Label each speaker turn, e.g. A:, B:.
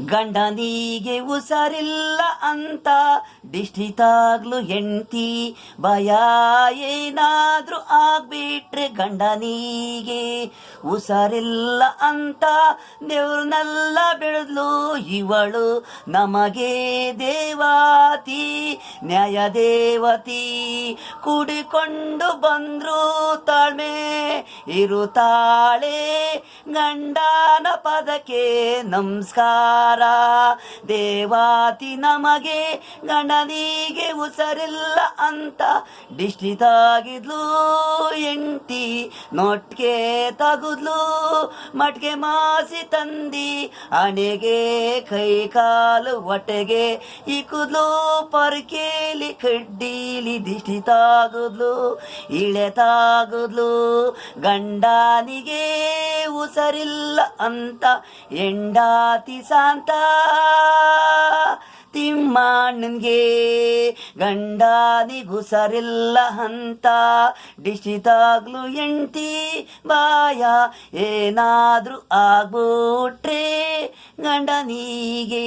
A: ಗಂಡನಿಗೆ ಉಸರಿಲ್ಲ ಅಂತ ದಿಷ್ಟಿ ತಾಗ್ಲು ಹೆಂಡ್ತಿ ಭಯ ಏನಾದ್ರೂ ಆಗ್ಬಿಟ್ರೆ ಗಂಡನಿಗೆ ಉಸರಿಲ್ಲ ಅಂತ ದೇವ್ರನ್ನೆಲ್ಲ ಬೆಳೆದ್ಲು ಇವಳು ನಮಗೆ ದೇವತಿ ನ್ಯಾಯ ದೇವತಿ ಕುಡಿಕೊಂಡು ಬಂದ್ರು ತಾಳ್ಮೆ ಇರುತ್ತಾಳೆ ಗಂಡನ ಪದಕ್ಕೆ ನಮಸ್ಕಾರ ದೇವಾತಿ ನಮಗೆ ಗಂಡನಿಗೆ ಉಸರಿಲ್ಲ ಅಂತ ದಿಷ್ಟಿ ತಾಗಿದ್ಲು ಎಂಟಿ ನೋಟ್ಗೆ ತಗುದ್ಲು ಮಟ್ಗೆ ಮಾಸಿ ತಂದಿ ಹಣೆಗೆ ಕೈ ಕಾಲು ಹೊಟ್ಟೆಗೆ ಇಕ್ಕುದ್ಲು ಪರ್ಕೇಲಿ ಕಡ್ಡೀಲಿ ದಿಷ್ಟಿ ತಾಗುದ್ಲು ಇಳೆ ತಾಗುದ್ಲು ಗಂಡನಿಗೆ ಉಸರಿಲ್ಲ ಅಂತ ಎಂಡಾತಿ ಶಾಂತ ತಿಮ್ಮಣ್ಣನ್ಗೆ ಗಂಡನಿಗುಸರಿಲ್ಲ ಅಂತ ದಿಷ್ಟಿ ತಾಗ್ಲು ಎಂಟಿ ಬಾಯ ಏನಾದ್ರೂ ಆಗ್ಬಿಟ್ರೆ ಗಂಡನಿಗೆ